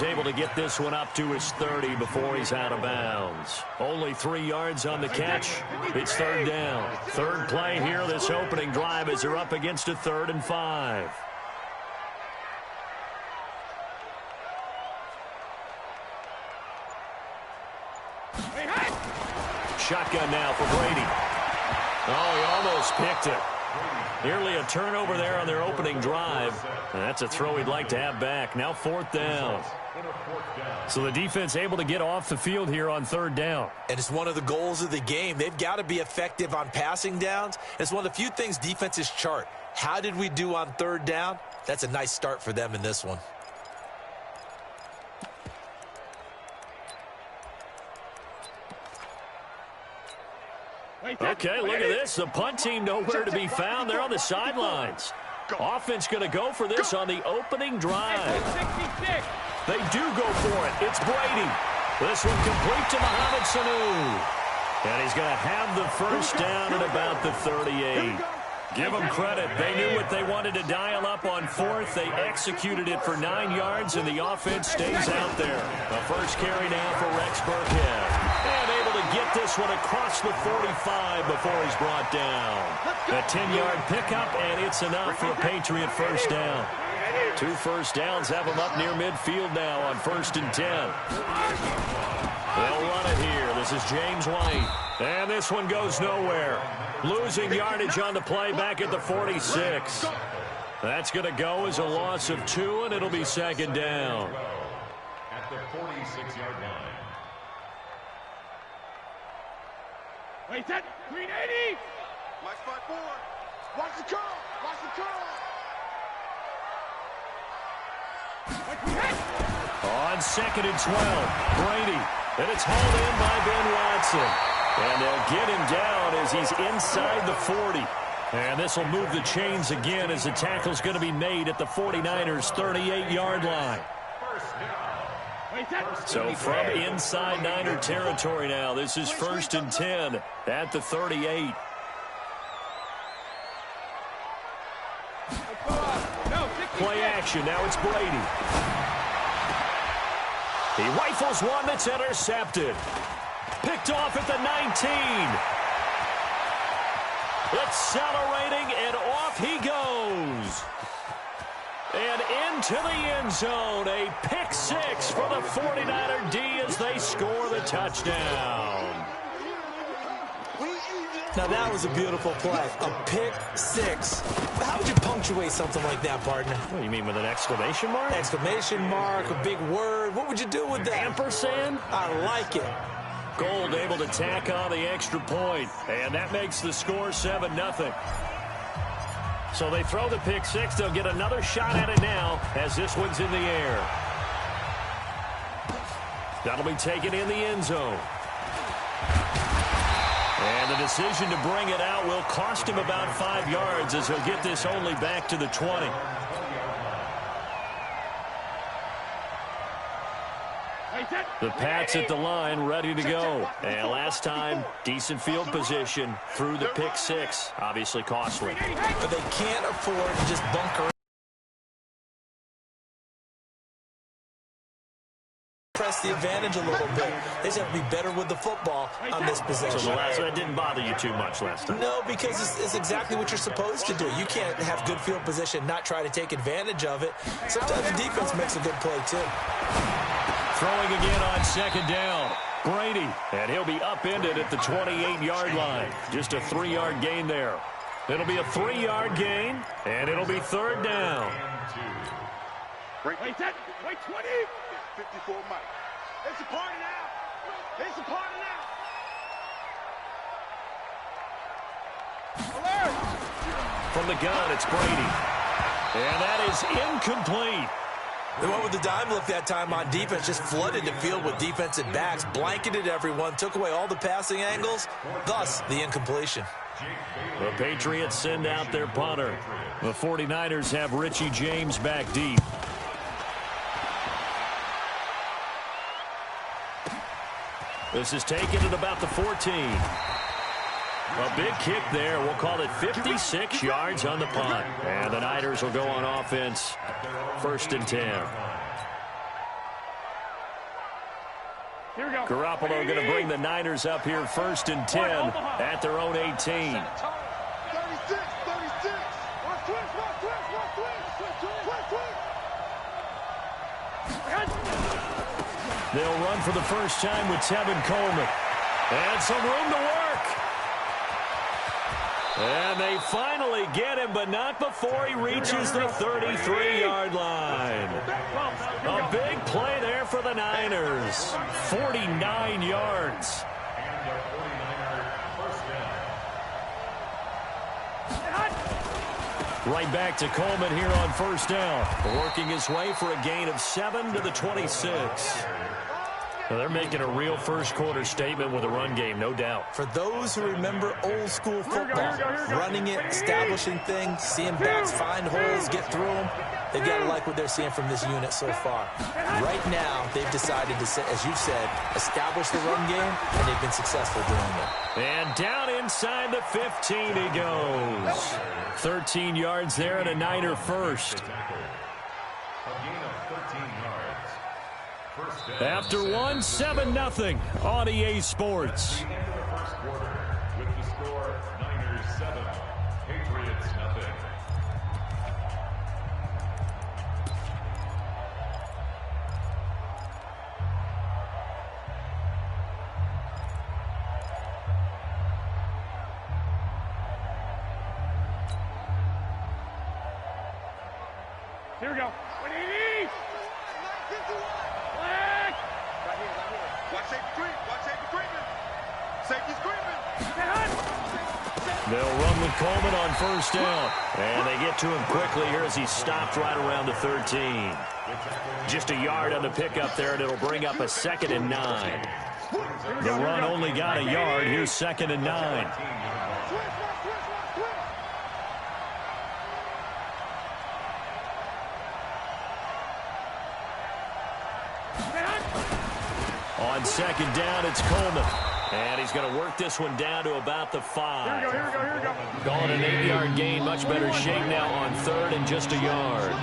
Able to get this one up to his 30 before he's out of bounds. Only 3 yards on the catch. It's third down. Third play here this opening drive as they're up against a 3rd and 5. Shotgun now for Brady. Oh, he almost picked it. Nearly a turnover there on their opening drive. And that's a throw he'd like to have back. Now 4th down. So the defense able to get off the field here on 3rd down. And it's one of the goals of the game. They've got to be effective on passing downs. It's one of the few things defenses chart. How did we do on 3rd down? That's a nice start for them in this one. Okay, look at this. The punt team nowhere to be found. They're on the sidelines. Offense going to go for this on the opening drive. They do go for it. It's Brady. This one complete to Mohamed Sanu. And he's going to have the first down at about the 38. Give them credit. They knew what they wanted to dial up on 4th. They executed it for 9 yards, and the offense stays out there. The first carry now for Rex Burkhead. And able to get this one across the 45 before he's brought down. A 10-yard pickup, and it's enough for a Patriot first down. 2 first downs have them up near midfield now on 1st and 10. They'll run it here. This is James White. And this one goes nowhere. Losing yardage on the play back at the 46. That's going to go as a loss of 2, and it'll be 2nd down. At the 46-yard line. Wait, that 380. Watch my board. Watch the curl. Watch the curl. On 2nd and 12, Brady. And it's hauled in by Ben Watson. And they'll get him down as he's inside the 40. And this will move the chains again as the tackle's going to be made at the 49ers' 38-yard line. So from inside Niner territory now, this is 1st and 10 at the 38. Play action. Now it's Brady. He rifles one that's intercepted. Picked off at the 19. Accelerating, and off he goes. And into the end zone. A pick 6 for the 49er D as they score the touchdown. Now that was a beautiful play. A pick 6. How would you punctuate something like that, partner? What do you mean, with an exclamation mark? Exclamation mark, a big word. What would you do with that? Ampersand? I like it. Gold able to tack on the extra point, and that makes the score 7-0. So they throw the pick 6. They'll get another shot at it now as this one's in the air. That'll be taken in the end zone. And the decision to bring it out will cost him about 5 yards as he'll get this only back to the 20. The Pats at the line, ready to go. And last time, decent field position through the pick 6. Obviously costly. But they can't afford to just bunker. Press the advantage a little bit. They just have to be better with the football on this possession. So that didn't bother you too much last time? No, because it's exactly what you're supposed to do. You can't have good field position, not try to take advantage of it. Sometimes the defense makes a good play, too. Throwing again on 2nd down. Brady, and he'll be upended at the 28-yard line. Just a 3-yard gain there. It'll be a 3-yard gain, and it'll be 3rd down. Wait, 20. 54 Mike. It's a party now. It's a party now. Alert! From the gun, it's Brady. And that is incomplete. They went with the dime look that time on defense, just flooded the field with defensive backs, blanketed everyone, took away all the passing angles, thus the incompletion. The Patriots send out their punter. The 49ers have Richie James back deep. This is taken at about the 14. A big kick there. We'll call it 56 yards on the punt. And the Niners will go on offense. 1st and 10. Garoppolo going to bring the Niners up here 1st and 10 at their own 18. 36. Watch They'll run for the first time with Tevin Coleman. And some room to work. And they finally get him, but not before he reaches the 33-yard line. A big play there for the Niners. 49 yards. Right back to Coleman here on 1st down. Working his way for a gain of 7 to the 26. Well, they're making a real first-quarter statement with a run game, no doubt. For those who remember old-school football, running it, establishing things, seeing backs find holes, get through them, they've got to like what they're seeing from this unit so far. Right now, they've decided to, as you said, establish the run game, and they've been successful doing it. And down inside the 15 he goes. 13 yards there and a Niner first. After one, 7-0 on EA Sports. With the score, Niners 7, Patriots nothing. Here we go. 180. Black. Right here. Watch safety creep. Watch safety creeping. Safety's creeping. They'll run with Coleman on 1st down. And they get to him quickly here as he's stopped right around the 13. Just a yard on the pickup there, and it'll bring up a 2nd and 9. The run only got a yard. Here's 2nd and 9. On 2nd down, it's Coleman. And he's going to work this one down to about the 5. Here we go. Calling an 8-yard gain. Much better shape now on 3rd and just a yard.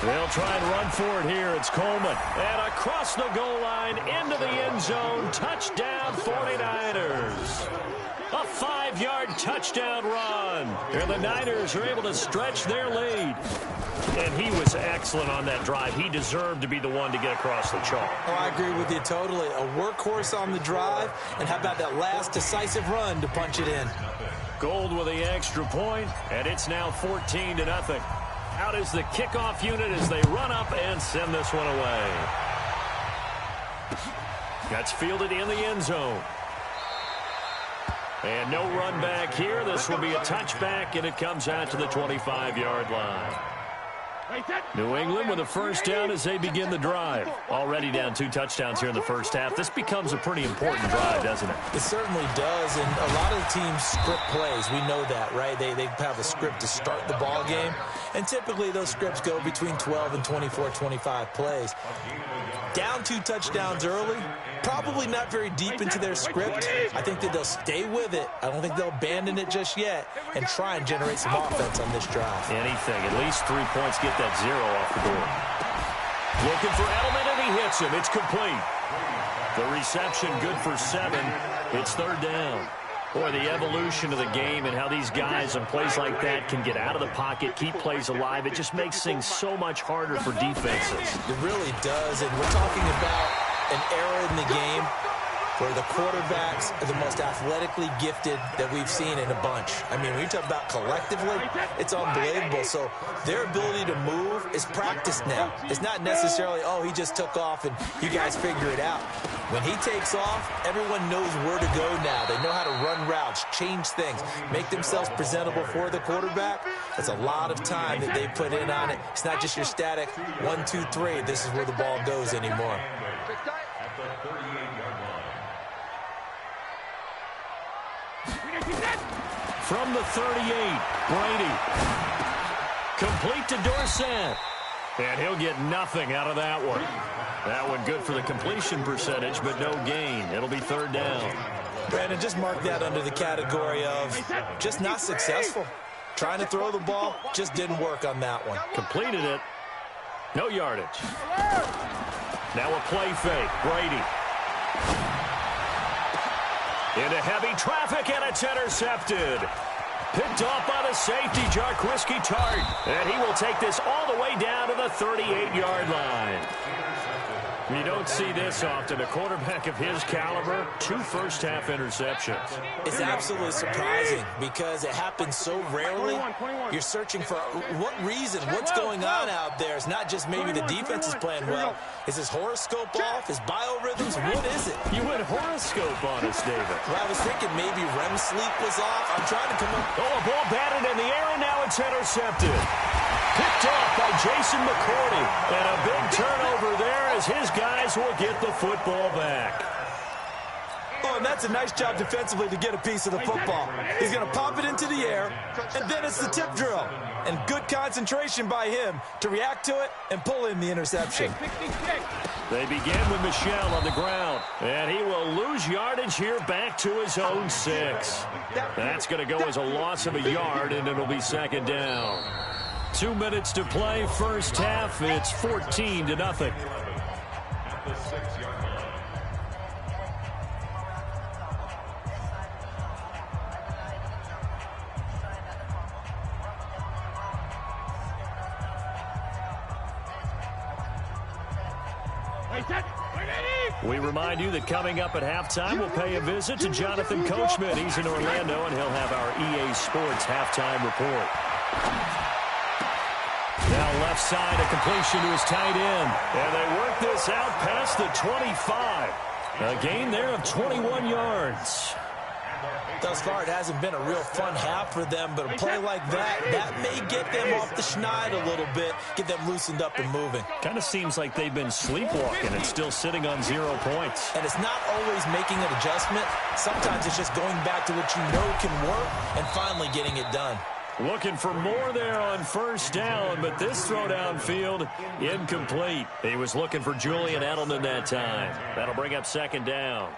They'll try and run for it here. It's Coleman. And across the goal line, into the end zone. Touchdown, 49ers. A 5-yard touchdown run. And the Niners are able to stretch their lead. And he was excellent on that drive. He deserved to be the one to get across the chalk. Oh, I agree with you totally. A workhorse on the drive. And how about that last decisive run to punch it in? Gold with the extra point, and it's now 14-0. Out is the kickoff unit as they run up and send this one away. That's fielded in the end zone. And no run back here. This will be a touchback, and it comes out to the 25-yard line. New England with a 1st down as they begin the drive. Already down 2 touchdowns here in the first half. This becomes a pretty important drive, doesn't it? It certainly does, and a lot of teams script plays. We know that, right? They have a script to start the ball game, and typically those scripts go between 12 and 24, 25 plays. Down 2 touchdowns early, probably not very deep into their script. I think that they'll stay with it. I don't think they'll abandon it just yet and try and generate some offense on this drive. Anything. At least 3 points. Get that 0 off the board. Looking for Edelman, and he hits him. It's complete. The reception good for 7. It's 3rd down. Boy, the evolution of the game and how these guys on plays like that can get out of the pocket, keep plays alive, it just makes things so much harder for defenses. It really does, and we're talking about an era in the game where the quarterbacks are the most athletically gifted that we've seen in a bunch. I mean, when you talk about collectively, it's unbelievable. So their ability to move is practiced now. It's not necessarily, oh, he just took off and you guys figure it out. When he takes off, everyone knows where to go now. They know how to run routes, change things, make themselves presentable for the quarterback. That's a lot of time that they put in on it. It's not just your static 1, 2, 3. This is where the ball goes anymore. From the 38, Brady. Complete to Dorsett. And he'll get nothing out of that one. That one good for the completion percentage, but no gain. It'll be 3rd down. Brandon, just mark that under the category of just not successful. Trying to throw the ball, just didn't work on that one. Completed it. No yardage. Now a play fake. Brady. Into heavy traffic, and it's intercepted. Picked off by the safety, Jarquiski Tart. And he will take this all the way down to the 38-yard line. You don't see this often. A quarterback of his caliber, 2 first-half interceptions. It's absolutely surprising because it happens so rarely. You're searching for what reason, what's going on out there. It's not just maybe the defense is playing well. Is his horoscope off? His biorhythms? What is it? You went horoscope on us, David. Well, I was thinking maybe REM sleep was off. I'm trying to come up. Oh, a ball batted in the air, and now it's intercepted. Picked off by Jason McCourty. And a big turnover there as his guys will get the football back. Oh, and that's a nice job defensively to get a piece of the football. He's going to pop it into the air, and then it's the tip drill. And good concentration by him to react to it and pull in the interception. They begin with Michel on the ground. And he will lose yardage here back to his own 6. That's going to go as a loss of a yard, and it'll be second down. 2 minutes to play, first half. It's 14-0. At the 6-yard line. We remind you that coming up at halftime, we'll pay a visit to Jonathan Coachman. He's in Orlando, and he'll have our EA Sports halftime report. Now left side, a completion to his tight end. And they work this out past the 25. A gain there of 21 yards. Thus far, it hasn't been a real fun half for them, but a play like that may get them off the schneid a little bit, get them loosened up and moving. Kind of seems like they've been sleepwalking and still sitting on 0 points. And it's not always making an adjustment. Sometimes it's just going back to what you know can work and finally getting it done. Looking for more there on first down, but this throw downfield, incomplete. He was looking for Julian Edelman that time. That'll bring up second down.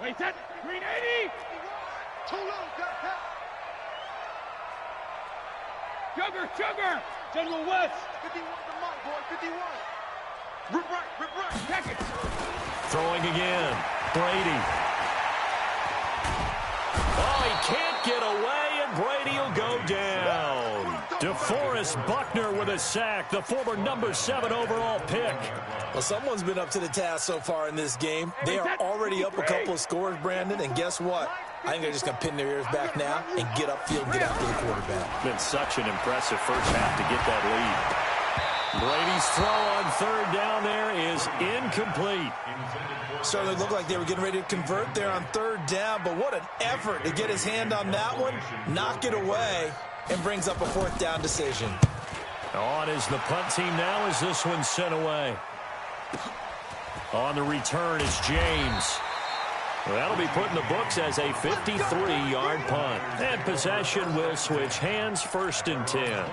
Wait, that green 80. Too low, Jugger. General West. 51 to Mike, boy, 51. Rip right. Package. Throwing again. Brady. Oh, he can't get away, and Brady will go down. DeForest Buckner with a sack, the former number 7 overall pick. Well, someone's been up to the task so far in this game. They are already up a couple of scores, Brandon, and guess what? I think they're just going to pin their ears back now and get upfield and get after the quarterback. Been such an impressive first half to get that lead. Brady's throw on third down there is incomplete. Certainly looked like they were getting ready to convert there on third down, but what an effort to get his hand on that one, knock it away, and brings up a fourth down decision. On is the punt team now as this one's sent away. On the return is James. That'll be put in the books as a 53-yard punt. And possession will switch hands, 1st and 10.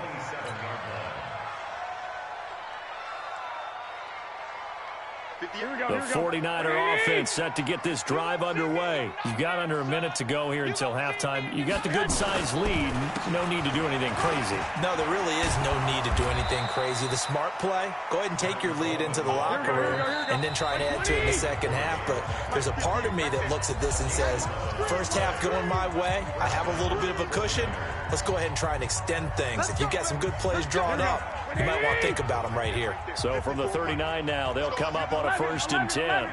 The 49er offense set to get this drive underway. You've got under a minute to go here until halftime. You got the good-sized lead. No need to do anything crazy. No, there really is no need to do anything crazy. The smart play, go ahead and take your lead into the locker room and then try and add to it in the second half. But there's a part of me that looks at this and says, first half going my way, I have a little bit of a cushion. Let's go ahead and try and extend things. If you've got some good plays drawn up, you might want to think about them right here. So from the 39 now, they'll come up on a 1st and 10.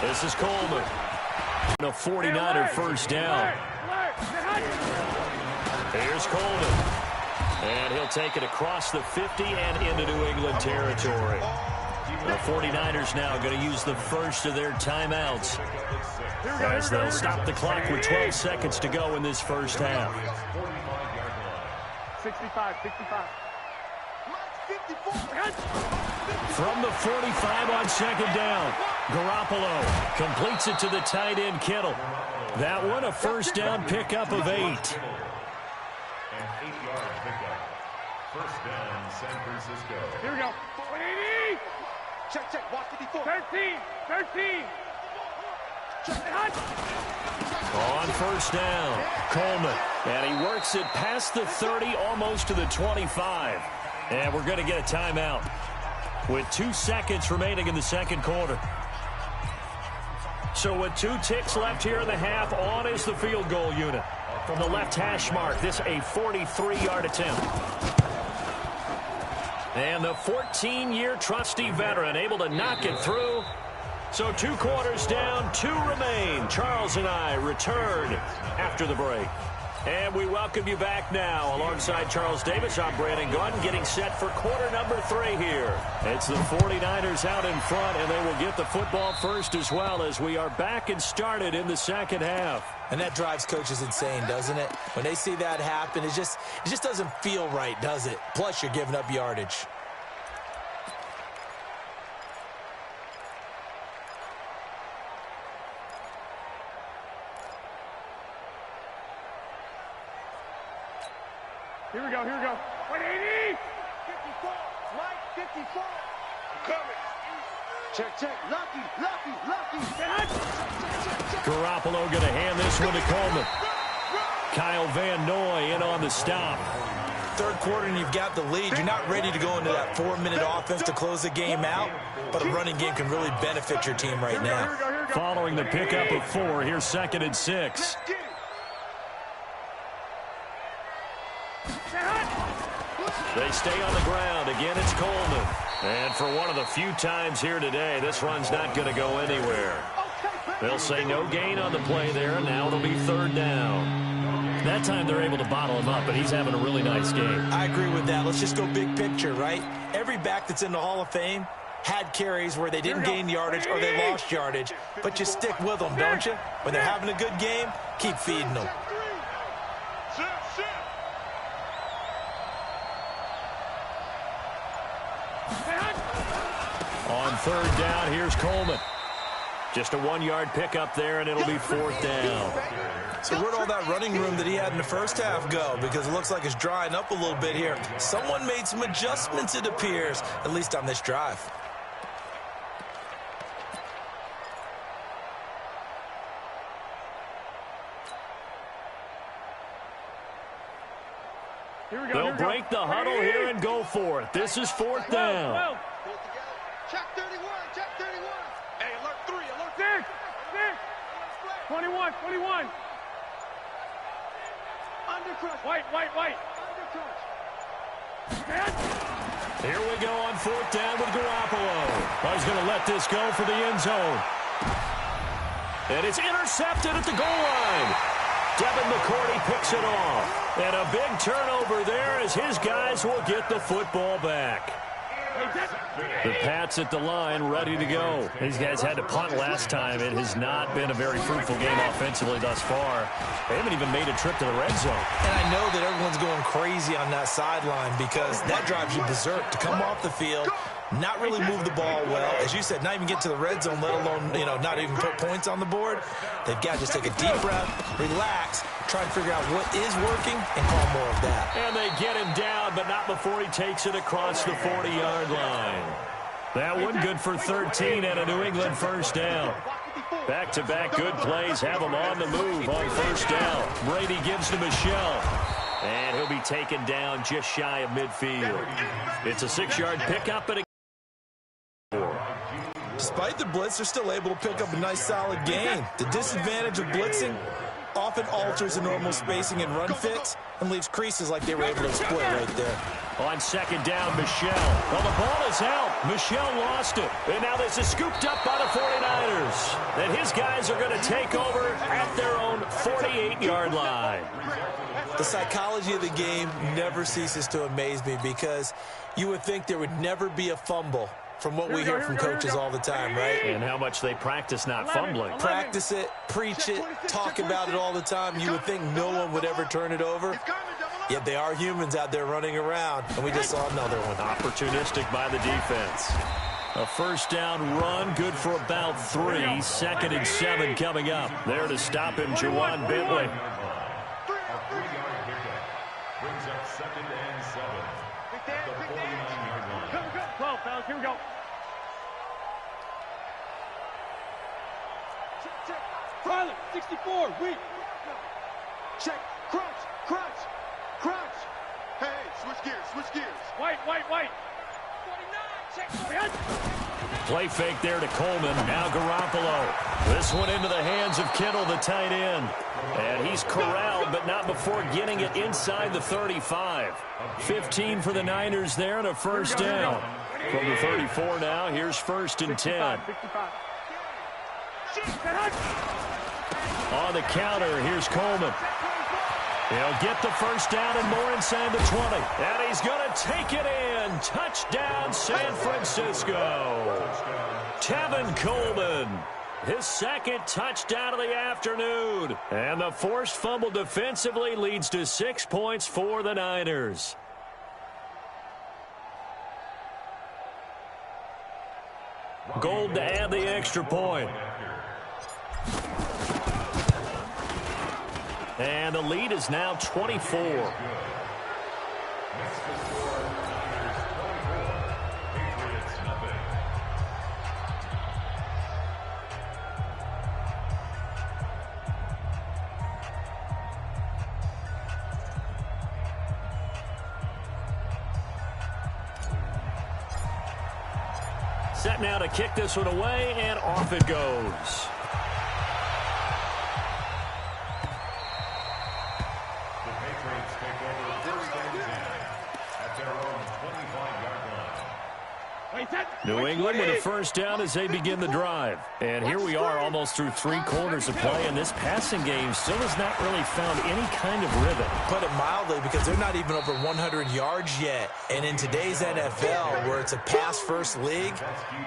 This is Coleman. A 49er first down. Here's Coleman. And he'll take it across the 50 and into New England territory. The 49ers now going to use the first of their timeouts as they'll stop the clock with 12 seconds to go in this first half. 65. From the 45 on second down, Garoppolo completes it to the tight end Kittle. That one a first down pickup of 8. An 8-yard pickup. First down, San Francisco. Here we go. 180. Check. Watch 54. 13. On first down, Coleman. And he works it past the 30, almost to the 25. And we're going to get a timeout with 2 seconds remaining in the second quarter. So with 2 ticks left here in the half, on is the field goal unit. From the left hash mark, this a 43-yard attempt. And the 14-year trusty veteran able to knock it through. So 2 quarters down, 2 remain. Charles and I return after the break. And we welcome you back now. Alongside Charles Davis, I'm Brandon Gunn, getting set for quarter number 3 here. It's the 49ers out in front, and they will get the football first as well, as we are back and started in the second half. And that drives coaches insane, doesn't it? When they see that happen, it just doesn't feel right, does it? Plus, you're giving up yardage. Here we go. 180. 54. Mike, 54. Coming. Check. Lucky. Garoppolo going to hand this one to Coleman. Kyle Van Noy in on the stop. Third quarter and you've got the lead. You're not ready to go into that 4-minute offense to close the game out, but a running game can really benefit your team right now. Following the pickup of 4, here's 2nd and 6. They stay on the ground. Again, it's Coleman. And for one of the few times here today, this run's not going to go anywhere. They'll say no gain on the play there, and now it'll be 3rd down. That time they're able to bottle him up, but he's having a really nice game. I agree with that. Let's just go big picture, right? Every back that's in the Hall of Fame had carries where they didn't gain yardage or they lost yardage, but you stick with them, don't you? When they're having a good game, keep feeding them. On 3rd down, here's Coleman. Just a 1-yard pickup there, and it'll be 4th down. So where'd all that running room that he had in the first half go? Because it looks like it's drying up a little bit here. Someone made some adjustments, it appears, at least on this drive. They'll break the huddle here and go for it. This is 4th down. Check 31. Hey, alert 3. 21. Undercrush. White. Undercrush. Here we go on 4th down with Garoppolo. He's going to let this go for the end zone. And it's intercepted at the goal line. Devin McCourty picks it off. And a big turnover there as his guys will get the football back. The Pats at the line, ready to go. These guys had to punt last time. It has not been a very fruitful game offensively thus far. They haven't even made a trip to the red zone. And I know that everyone's going crazy on that sideline because that drives you berserk to come off the field, not really move the ball well. As you said, not even get to the red zone, let alone, not even put points on the board. They've got to just take a deep breath, relax, try and figure out what is working, and call more of that. And they get him down, but not before he takes it across the 40-yard line. That one good for 13 and a New England first down. Back-to-back good plays have him on the move on first down. Brady gives to Michel. And he'll be taken down just shy of midfield. It's a 6-yard pickup and a Despite the blitz, they're still able to pick up a nice solid gain. The disadvantage of blitzing often alters the normal spacing and run fits and leaves creases like they were able to exploit right there. On 2nd down, Michel. Well, the ball is out. Michel lost it. And now this is scooped up by the 49ers. And his guys are going to take over at their own 48-yard line. The psychology of the game never ceases to amaze me because you would think there would never be a fumble from what we hear from coaches all the time, right? And how much they practice not fumbling. Practice it, preach it, talk about it all the time. You would think no one would ever turn it over. Yet they are humans out there running around, and we just saw another one. Opportunistic by the defense. A first down run, good for about 3. 2nd and 7 coming up. There to stop him, Juwan Bentley. Brings up 2nd and 7. At the 49-yard line. 12, fellas, here we go. Check. Pilot, 64, weak. Check. Crunch, crunch, crunch. Hey, switch gears, switch gears. White. 49, check 49. Play fake there to Coleman. Now Garoppolo. This one into the hands of Kittle, the tight end. And he's corralled, but not before getting it inside the 35. 15 for the Niners there and a first down. From the 34 now, here's 1st and 10. 55. On the counter, here's Coleman. He'll get the first down and more inside the 20. And he's going to take it in. Touchdown, San Francisco. Tevin Coleman, his 2nd touchdown of the afternoon. And the forced fumble defensively leads to 6 points for the Niners. Gold to add the extra point. And the lead is now 24. Set now to kick this one away, and off it goes. New England with a first down as they begin the drive. And here we are almost through 3 quarters of play, and this passing game still has not really found any kind of rhythm. Put it mildly, because they're not even over 100 yards yet. And in today's NFL, where it's a pass-first league,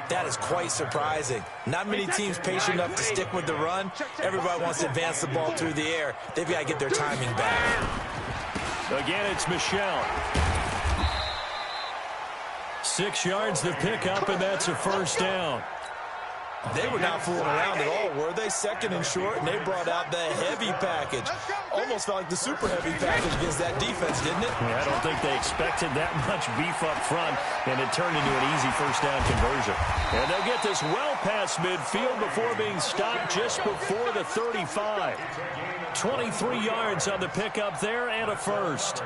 that is quite surprising. Not many teams patient enough to stick with the run. Everybody wants to advance the ball through the air. They've got to get their timing back. Again, it's Michelle. 6 yards the pickup, and that's a first down. They were not fooling around at all, were they? 2nd and short, and they brought out the heavy package. Almost felt like the super heavy package against that defense, didn't it? Yeah, I don't think they expected that much beef up front, and it turned into an easy first down conversion. And they'll get this well past midfield before being stopped just before the 35. 23 yards on the pickup there, and a first.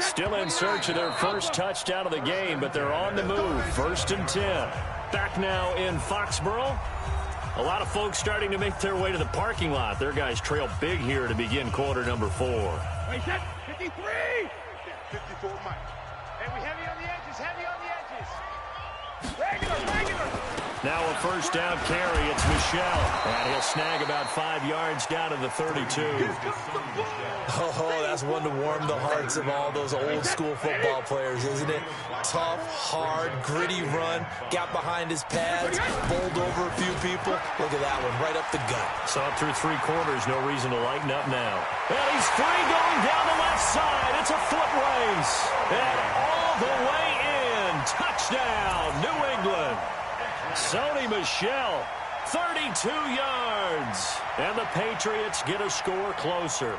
Still in search of their first touchdown of the game, but they're on the move. 1st and 10. Back now in Foxborough. A lot of folks starting to make their way to the parking lot. Their guys trail big here to begin quarter number 4. Wait, set. 53. 54, Mike. And we heavy on the edges, heavy on the edges. Regular. Now a first down carry. It's Michelle. And he'll snag about 5 yards down to the 32. Oh, that's one to warm the hearts of all those old school football players, isn't it? Tough, hard, gritty run. Got behind his pads, bowled over a few people. Look at that one, right up the gut. So through 3 quarters, no reason to lighten up now. And he's free going down the left side. It's a foot race. And all the way in. Touchdown, New England. Sony Michel, 32 yards. And the Patriots get a score closer.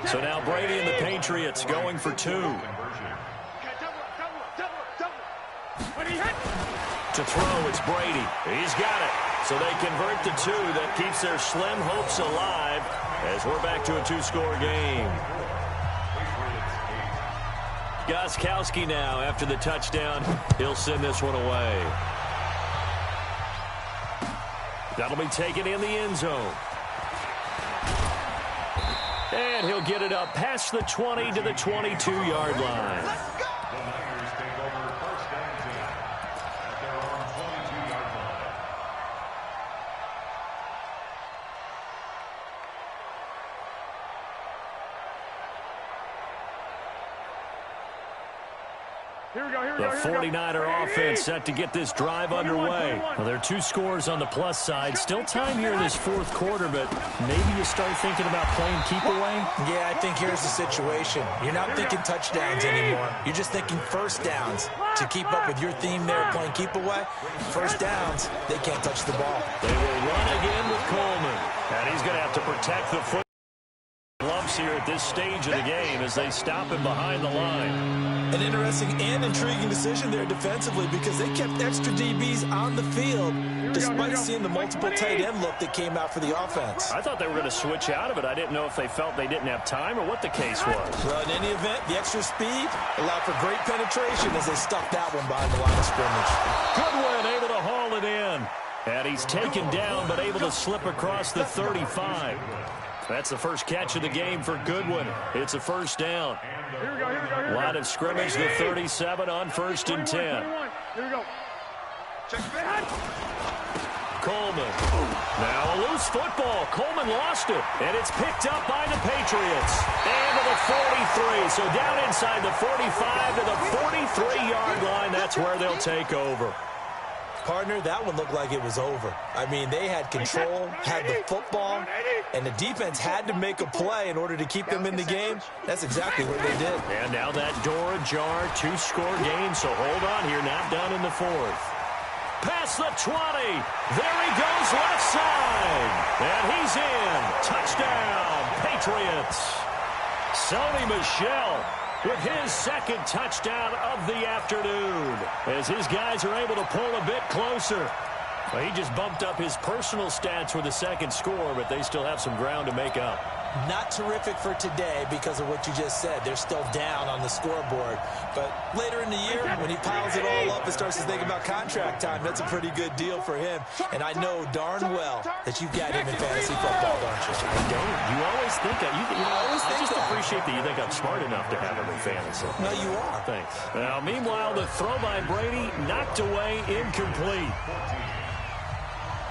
So now Brady and the Patriots going for 2. To throw, it's Brady. He's got it. So they convert the 2. That keeps their slim hopes alive as we're back to a 2-score game. Gostkowski now after the touchdown. He'll send this one away. That'll be taken in the end zone. And he'll get it up past the 20 to the 22-yard line. The Niners take over 1st and 10 at their own 22-yard line. Here we go. The 49er offense set to get this drive underway. Well, there are 2 scores on the plus side. Still time here in this 4th quarter, but maybe you start thinking about playing keep away? Yeah, I think here's the situation. You're not thinking touchdowns anymore. You're just thinking first downs. To keep up with your theme there of playing keep away, first downs, they can't touch the ball. They will run again with Coleman. And he's going to have to protect the foot. here at this stage of the game as they stop him behind the line. An interesting and intriguing decision there defensively because they kept extra DBs on the field despite seeing the multiple tight end look that came out for the offense. I thought they were going to switch out of it. I didn't know if they felt they didn't have time or what the case was. Well, in any event, the extra speed allowed for great penetration as they stuck that one behind the line of scrimmage. Goodwin able to haul it in. And he's taken down but able to slip across the 35. That's the first catch of the game for Goodwin. It's a first down. Here we go. Line of scrimmage, the 37 on 1st and 10. Here we go. Check back. Coleman. Now a loose football. Coleman lost it. And it's picked up by the Patriots. And to the 43. So down inside the 45 to the 43-yard line. That's where they'll take over. Partner, that one looked like it was over. I mean, they had control, had the football, and the defense had to make a play in order to keep them in the game. That's exactly what they did. And now that door ajar, 2-score game, so hold on here, not done in the 4th. Past the 20. There he goes left side. And he's in. Touchdown, Patriots. Sony Michel with his second touchdown of the afternoon as his guys are able to pull a bit closer. Well, he just bumped up his personal stats with a second score, but they still have some ground to make up. Not terrific for today because of what you just said. They're still down on the scoreboard. But later in the year, when he piles it all up and starts to think about contract time, that's a pretty good deal for him. And I know darn well that you've got him in fantasy football, don't you? I don't. You always think that. I just appreciate that you think I'm smart enough to have him in fantasy. No, you are. Thanks. Now, meanwhile, the throw by Brady knocked away, incomplete.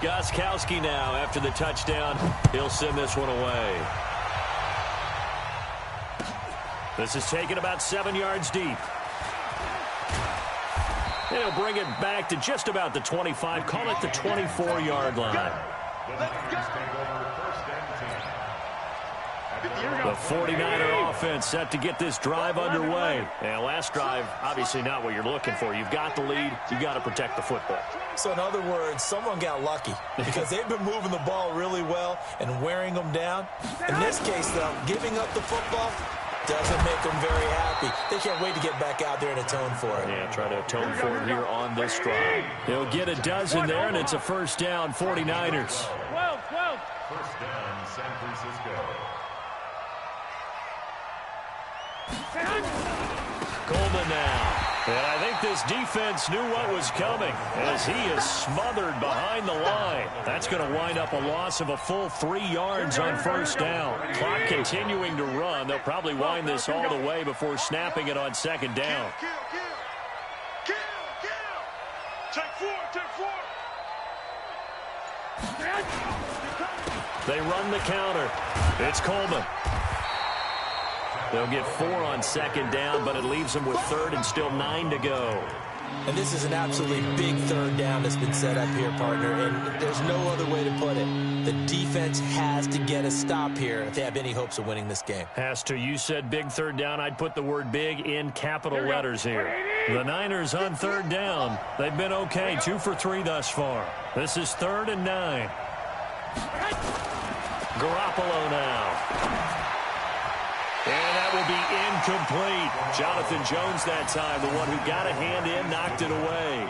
Gostkowski now after the touchdown. He'll send this one away. This is taken about 7 yards deep. And he'll bring it back to just about the 25. Call it the 24-yard line. The 49er offense set to get this drive underway. And last drive, obviously not what you're looking for. You've got the lead. You've got to protect the football. So in other words, someone got lucky because they've been moving the ball really well and wearing them down. In this case, though, giving up the football doesn't make them very happy. They can't wait to get back out there and atone for it. Yeah, try to atone for it here on this drive. He'll get a dozen there, and it's a first down, 49ers. 12. First down, San Francisco. Coleman now. And I think this defense knew what was coming as he is smothered behind the line. That's going to wind up a loss of a full 3 yards on first down. Clock continuing to run. They'll probably wind this all the way before snapping it on second down. Kill. Take four. They run the counter. It's Coleman. They'll get 4 on second down, but it leaves them with third and still 9 to go. And this is an absolutely big third down that's been set up here, partner, and there's no other way to put it. The defense has to get a stop here if they have any hopes of winning this game. Has to. You said big third down. I'd put the word big in capital letters here. The Niners on third down. They've been okay, 2 for 3 thus far. This is 3rd and 9. Garoppolo now. And that will be incomplete. Jonathan Jones that time, the one who got a hand in, knocked it away.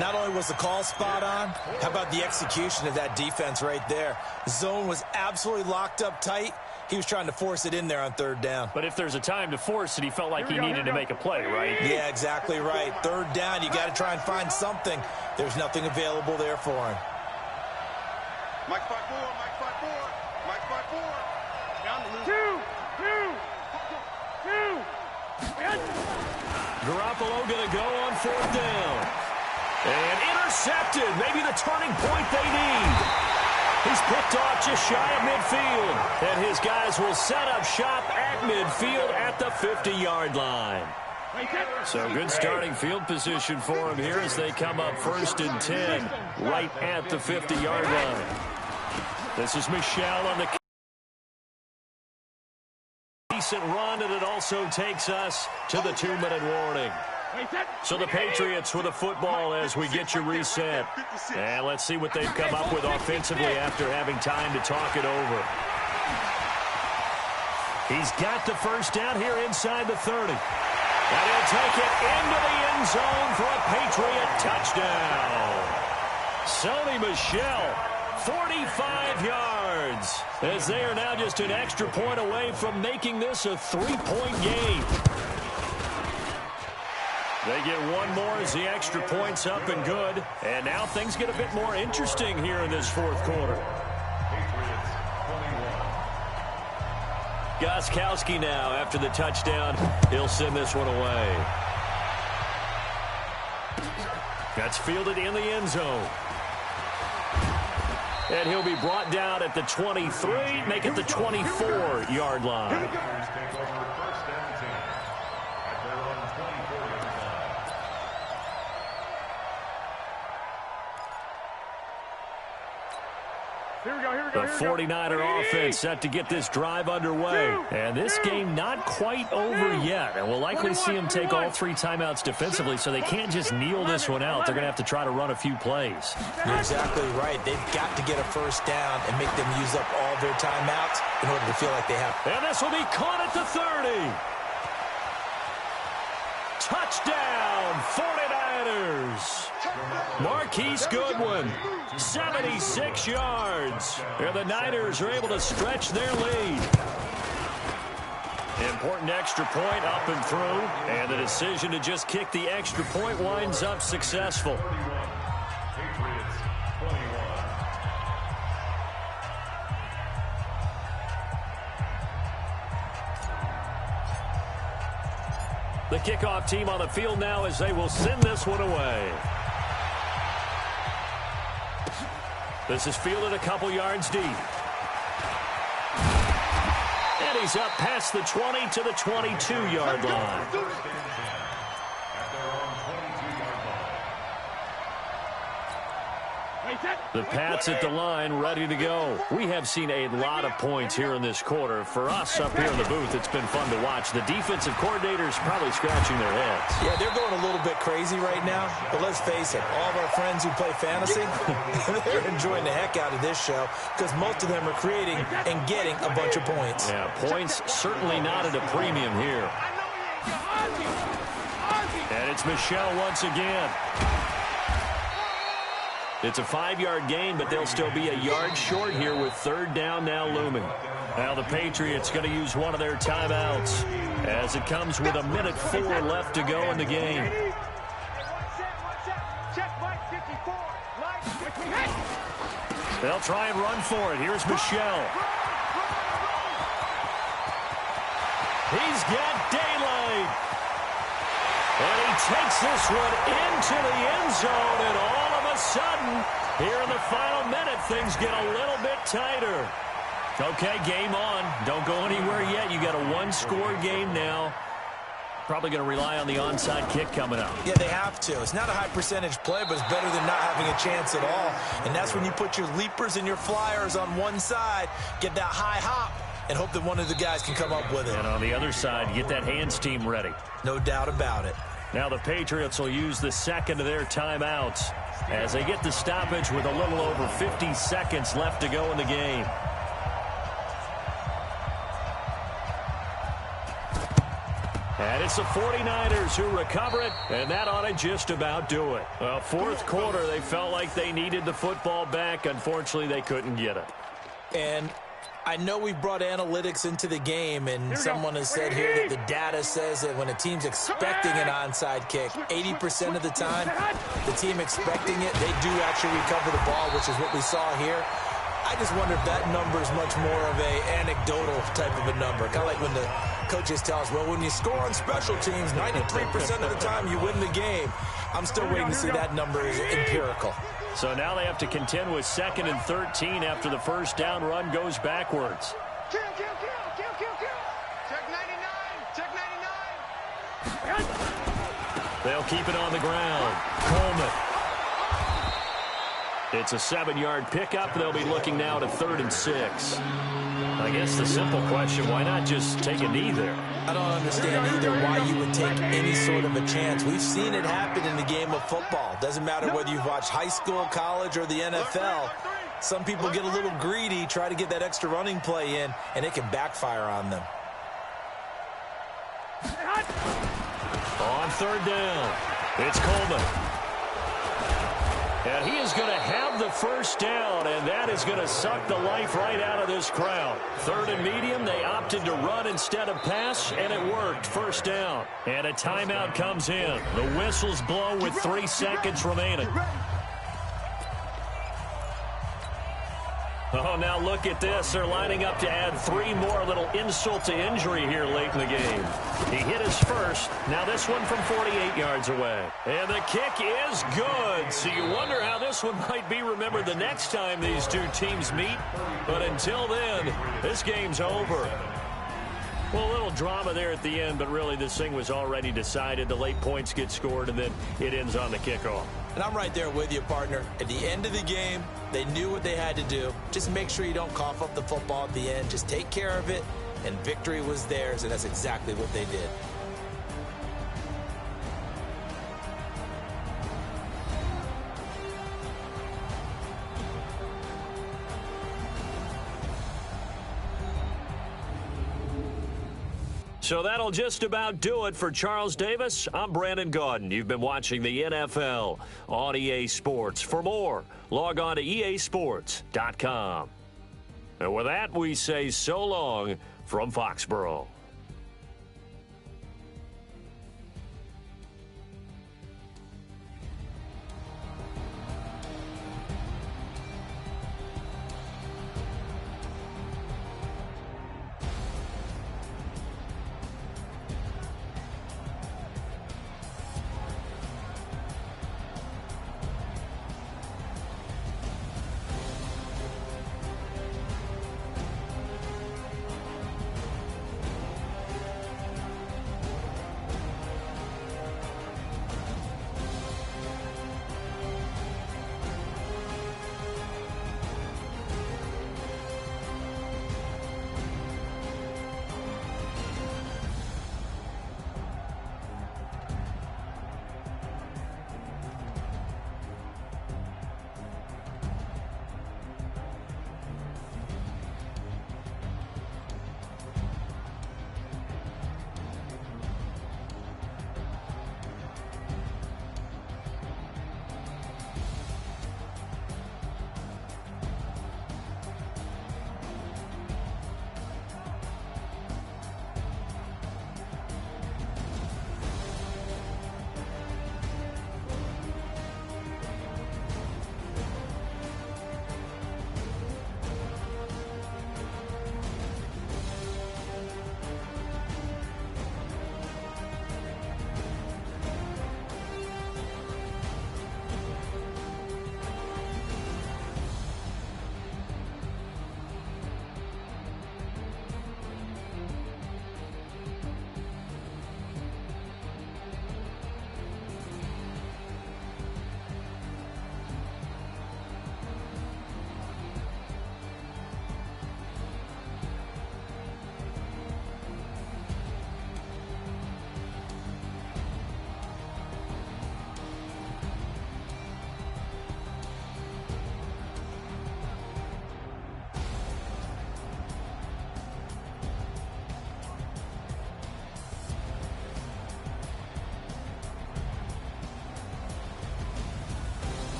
Not only was the call spot on, how about the execution of that defense right there? The zone was absolutely locked up tight. He was trying to force it in there on third down. But if there's a time to force it, he felt like he needed to make a play, right? Yeah, exactly right. Third down, you got to try and find something. There's nothing available there for him. Mike 5-4. Down the 2. Garoppolo going to go on 4th down. And intercepted. Maybe the turning point they need. He's picked off just shy of midfield. And his guys will set up shop at midfield at the 50-yard line. So good starting field position for him here as they come up 1st and 10 right at the 50-yard line. This is Michel on the decent run, and it also takes us to the 2-minute warning. So the Patriots with a football as we get you reset. And let's see what they've come up with offensively after having time to talk it over. He's got the first down here inside the 30. And he'll take it into the end zone for a Patriot touchdown. Sony Michel, 45 yards, as they are now just an extra point away from making this a 3-point game. They get one more as the extra point's up and good. And now things get a bit more interesting here in this fourth quarter. Gostkowski now after the touchdown. He'll send this one away. That's fielded in the end zone. And he'll be brought down at the 23, make it the 24-yard line. The 49er offense set to get this drive underway. And this game not quite over yet. And we'll likely see them take all 3 timeouts defensively, so they can't just kneel this one out. They're going to have to try to run a few plays. You're exactly right. They've got to get a first down and make them use up all their timeouts in order to feel like they have. And this will be caught at the 30. Touchdown, 49ers. Marquise Goodwin, 76 yards. And the Niners are able to stretch their lead. Important extra point up and through. And the decision to just kick the extra point winds up successful. The kickoff team on the field now as they will send this one away. This is fielded a couple yards deep. And he's up past the 20 to the 22-yard line. The Pats at the line, ready to go. We have seen a lot of points here in this quarter. For us up here in the booth, it's been fun to watch. The defensive coordinators probably scratching their heads. Yeah, they're going a little bit crazy right now. But let's face it, all of our friends who play fantasy, they're enjoying the heck out of this show because most of them are creating and getting a bunch of points. Yeah, points certainly not at a premium here. And it's Michel once again. It's a 5-yard gain, but they'll still be a yard short here with third down now looming. Now the Patriots going to use one of their timeouts as it comes with 1:04 left to go in the game. They'll try and run for it. Here's Michel. He's got daylight. And he takes this one into the end zone, and all of a sudden, here in the final minute, things get a little bit tighter. Okay, game on. Don't go anywhere yet. You got a one-score game now. Probably going to rely on the onside kick coming up. Yeah, they have to. It's not a high-percentage play, but it's better than not having a chance at all. And that's when you put your leapers and your flyers on one side, get that high hop, and hope that one of the guys can come up with it. And on the other side, get that hands team ready. No doubt about it. Now the Patriots will use the second of their timeouts as they get the stoppage with a little over 50 seconds left to go in the game. And it's the 49ers who recover it, and that ought to just about do it. Well, fourth quarter, they felt like they needed the football back. Unfortunately, they couldn't get it. And I know we've brought analytics into the game, and someone has said here that the data says that when a team's expecting an onside kick, 80% of the time, the team expecting it, they do actually recover the ball, which is what we saw here. I just wonder if that number is much more of a anecdotal type of a number. Kind of like when the coaches tell us, well, when you score on special teams, 93% of the time you win the game. I'm still waiting to see that number is empirical. So now they have to contend with 2nd and 13 after the first down run goes backwards. Kill. Check 99. Check 99. They'll keep it on the ground. Coleman. It's a 7-yard pickup. They'll be looking now to 3rd and 6. I guess the simple question, why not just take a knee there? I don't understand either why you would take any sort of a chance. We've seen it happen in the game of football. Doesn't matter whether you've watched high school, college, or the NFL. Some people get a little greedy, try to get that extra running play in, and it can backfire on them. On third down, it's Coleman. And he is going to have the first down, and that is going to suck the life right out of this crowd. Third and medium, they opted to run instead of pass, and it worked. First down. And a timeout comes in. The whistle's blown with 3 seconds remaining. Oh, now look at this. They're lining up to add 3 more, a little insult to injury here late in the game. He hit his first. Now this one from 48 yards away. And the kick is good. So you wonder how this one might be remembered the next time these two teams meet. But until then, this game's over. Well, a little drama there at the end, but really this thing was already decided. The late points get scored, and then it ends on the kickoff. And I'm right there with you, partner. At the end of the game, they knew what they had to do. Just make sure you don't cough up the football at the end. Just take care of it, and victory was theirs, and that's exactly what they did. So that'll just about do it for Charles Davis. I'm Brandon Gaudin. You've been watching the NFL on EA Sports. For more, log on to easports.com. And with that, we say so long from Foxborough.